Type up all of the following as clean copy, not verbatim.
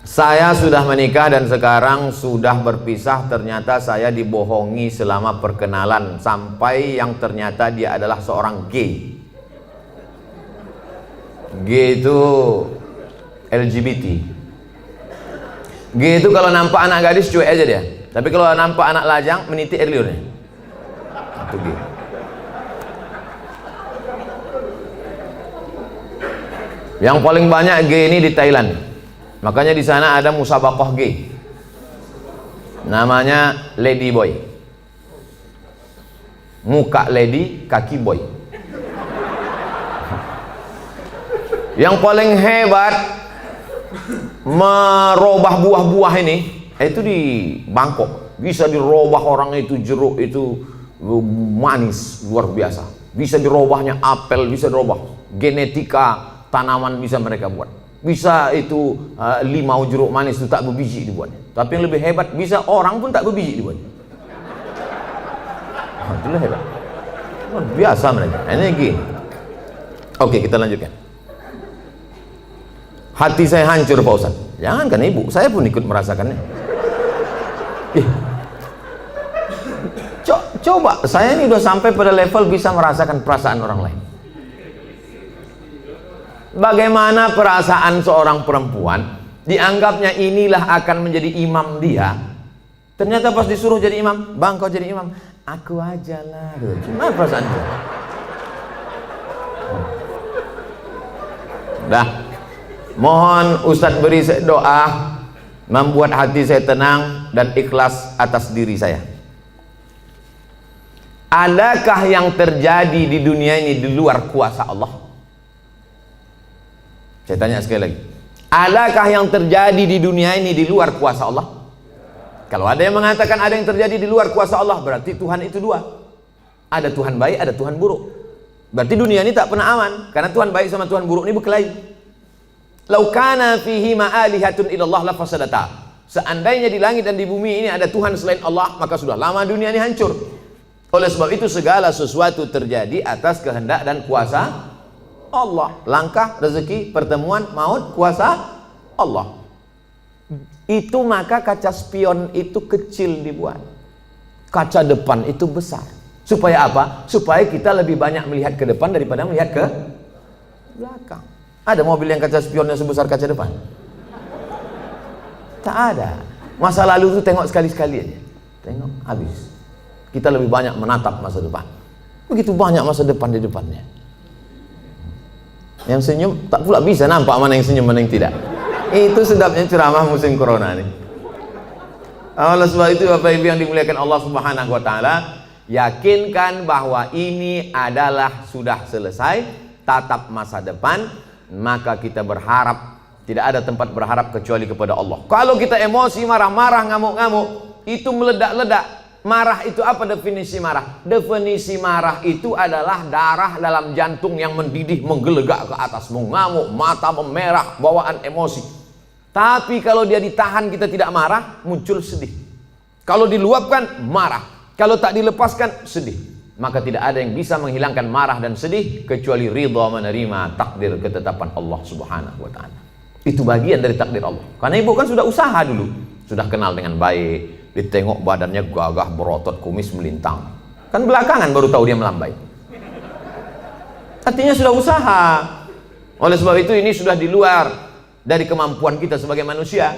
Saya sudah menikah dan sekarang sudah berpisah. Ternyata saya dibohongi selama perkenalan sampai yang ternyata dia adalah seorang gay. Gay itu LGBT. Gay itu kalau nampak anak gadis cuek aja dia. Tapi kalau nampak anak lajang meniti air liurnya. Itu gay. Yang paling banyak gay ini di Thailand. Makanya di sana ada musabaqah gay. Namanya Lady Boy. Muka lady, kaki boy. Yang paling hebat merubah buah-buah ini itu di Bangkok. Bisa dirubah orang itu jeruk itu manis luar biasa. Bisa dirubahnya apel, bisa dirubah. Genetika tanaman bisa mereka buat. Bisa itu limau jeruk manis itu tak berbiji dibuatnya. Tapi yang lebih hebat, bisa orang pun tak berbiji dibuatnya. Itulah hebat. Luar biasa mereka. Ini gini. Oke, kita lanjutkan. Hati saya hancur Pak Ustaz. Jangankan ibu, saya pun ikut merasakannya. Coba, saya ini udah sampai pada level bisa merasakan perasaan orang lain. Bagaimana perasaan seorang perempuan dianggapnya inilah akan menjadi imam dia, ternyata pas disuruh jadi imam, bang kau jadi imam, aku aja lah. Cuma perasaan itu. Dah, mohon Ustadz beri doa membuat hati saya tenang dan ikhlas atas diri saya. Adakah yang terjadi di dunia ini di luar kuasa Allah? Saya tanya sekali lagi, adakah yang terjadi di dunia ini di luar kuasa Allah? Kalau ada yang mengatakan ada yang terjadi di luar kuasa Allah, berarti Tuhan itu dua. Ada Tuhan baik, ada Tuhan buruk. Berarti dunia ini tak pernah aman, karena Tuhan baik sama Tuhan buruk ini berkelahi. Lau kana fihi ma'alihatun illallah la fasadata. Seandainya di langit dan di bumi ini ada Tuhan selain Allah, maka sudah lama dunia ini hancur. Oleh sebab itu segala sesuatu terjadi atas kehendak dan kuasa Allah. Langkah, rezeki, pertemuan, maut, kuasa Allah. Itu maka kaca spion itu kecil dibuat, kaca depan itu besar. Supaya apa? Supaya kita lebih banyak melihat ke depan daripada melihat ke belakang. Ada mobil yang kaca spionnya sebesar kaca depan? Tak ada. Masa lalu itu tengok sekali-sekali aja. Tengok, habis. Kita lebih banyak menatap masa depan. Begitu banyak masa depan di depannya. Yang senyum tak pula bisa nampak mana yang senyum mana yang tidak. Itu sedapnya ceramah musim corona nih. Oleh sebab itu Bapak Ibu yang dimuliakan Allah Subhanahu wa taala, yakinkan bahwa ini adalah sudah selesai, tatap masa depan, maka kita berharap, tidak ada tempat berharap kecuali kepada Allah. Kalau kita emosi, marah-marah, ngamuk-ngamuk, itu meledak-ledak. Marah itu apa definisi marah? Definisi marah itu adalah darah dalam jantung yang mendidih, menggelegak ke atas, mengamuk, mata memerah, bawaan emosi. Tapi kalau dia ditahan, kita tidak marah, muncul sedih. Kalau diluapkan, marah. Kalau tak dilepaskan, sedih. Maka tidak ada yang bisa menghilangkan marah dan sedih kecuali ridha menerima takdir ketetapan Allah Subhanahu wa taala. Itu bagian dari takdir Allah. Karena ibu kan sudah usaha dulu, sudah kenal dengan baik. Ditengok badannya gagah, berotot, kumis melintang. Kan belakangan baru tahu dia melambai. Artinya sudah usaha. Oleh sebab itu ini sudah di luar dari kemampuan kita sebagai manusia.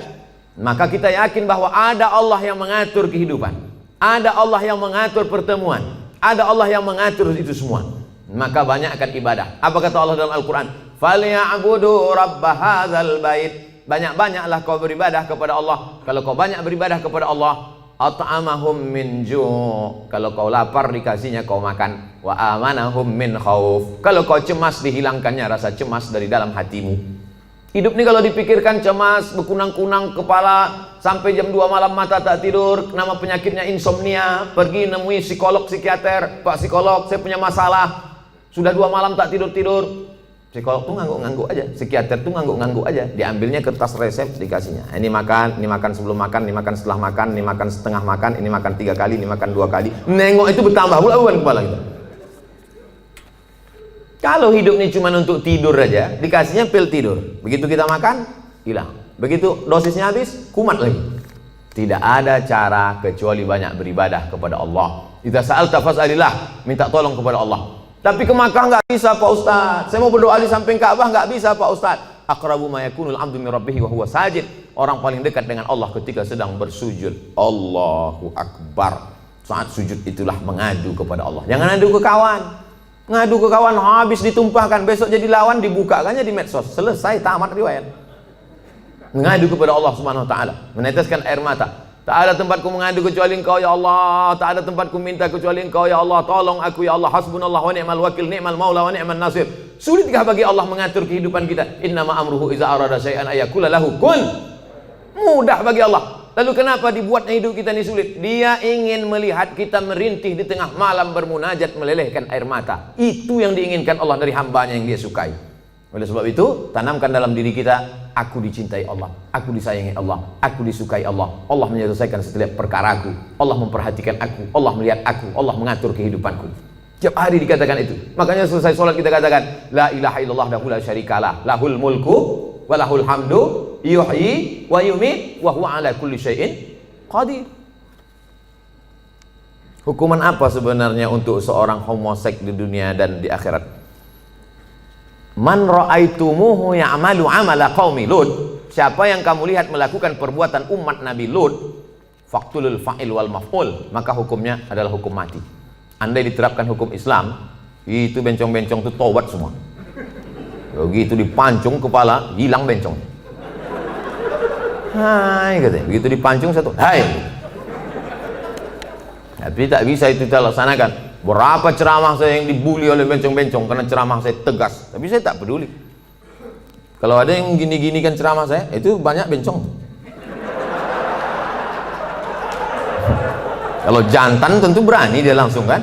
Maka kita yakin bahwa ada Allah yang mengatur kehidupan. Ada Allah yang mengatur pertemuan. Ada Allah yang mengatur itu semua. Maka banyakkan ibadah. Apa kata Allah dalam Al-Quran? Falyabudu rabb hadzal bait. Banyak-banyaklah kau beribadah kepada Allah. Kalau kau banyak beribadah kepada Allah, at'amahum min ju'. Kalau kau lapar dikasihnya kau makan. Wa amanahum min khauf. Kalau kau cemas dihilangkannya rasa cemas dari dalam hatimu. Hidup ini kalau dipikirkan cemas, berkunang-kunang kepala, sampai jam 2 malam mata tak tidur, nama penyakitnya insomnia, pergi nemui psikolog, psikiater, Pak psikolog saya punya masalah, sudah 2 malam tak tidur-tidur. Psikolog tuh ngangguk-ngangguk aja, psikiater tuh ngangguk-ngangguk aja, diambilnya kertas resep dikasihnya. Ini makan sebelum makan, ini makan setelah makan, ini makan setengah makan, ini makan 3 kali, ini makan 2 kali. Nengok itu bertambah pula beban kepala kita. Kalau hidup ini cuma untuk tidur aja, dikasihnya pil tidur. Begitu kita makan, hilang. Begitu dosisnya habis, kumat lagi. Tidak ada cara kecuali banyak beribadah kepada Allah. Idza sa'alta fas'alillah, minta tolong kepada Allah. Tapi ke Makkah nggak bisa Pak Ustaz. Saya mau berdoa di samping Ka'bah nggak bisa Pak Ustaz. Aqrabu ma yakunul 'abdu min rabbih wa huwa sajid. Orang paling dekat dengan Allah ketika sedang bersujud. Allahu Akbar. Saat sujud itulah mengadu kepada Allah. Jangan adu ke kawan. Ngadu ke kawan habis ditumpahkan, besok jadi lawan dibukakannya di medsos. Selesai, tamat riwayat. Mengadu kepada Allah Subhanahu wa taala, meneteskan air mata. Tak ada tempatku mengadu kecuali Engkau ya Allah. Tak ada tempatku minta kecuali Engkau ya Allah. Tolong aku ya Allah. Hasbunallah wa ni'mal wakil, ni'mal maula wa ni'man nasir. Sulitkah bagi Allah mengatur kehidupan kita? Innama amruhu iza arada syai'an ayakula lahu kun. Mudah bagi Allah. Lalu kenapa dibuatnya hidup kita ini sulit? Dia ingin melihat kita merintih di tengah malam bermunajat melelehkan air mata. Itu yang diinginkan Allah dari hambanya yang dia sukai. Oleh sebab itu, tanamkan dalam diri kita, aku dicintai Allah, aku disayangi Allah, aku disukai Allah. Allah menyelesaikan setiap perkaraku, Allah memperhatikan aku, Allah melihat aku, Allah mengatur kehidupanku. Tiap hari dikatakan itu. Makanya selesai sholat kita katakan, la ilaha illallah la syarikalah, lahul mulku wa lahul hamdu, yuhyi wa yumiit wa huwa ala kulli syai'in qadir. Hukuman apa sebenarnya untuk seorang homoseks di dunia dan di akhirat? Man ra'aitumuhu ya'malu 'amala qaumi Lut. Siapa yang kamu lihat melakukan perbuatan umat Nabi Lut, faqtulul fa'il wal maf'ul, maka hukumnya adalah hukum mati. Andai diterapkan hukum Islam, itu bencong-bencong itu tobat semua. Begitu dipancung kepala, hilang bencong. Hai katanya, begitu dipancung satu, hai. Tapi tak bisa itu kita laksanakan. Berapa ceramah saya yang dibully oleh bencong-bencong karena ceramah saya tegas, tapi saya tak peduli. Kalau ada yang gini-gini kan ceramah saya, itu banyak bencong. Kalau jantan tentu berani dia langsung kan.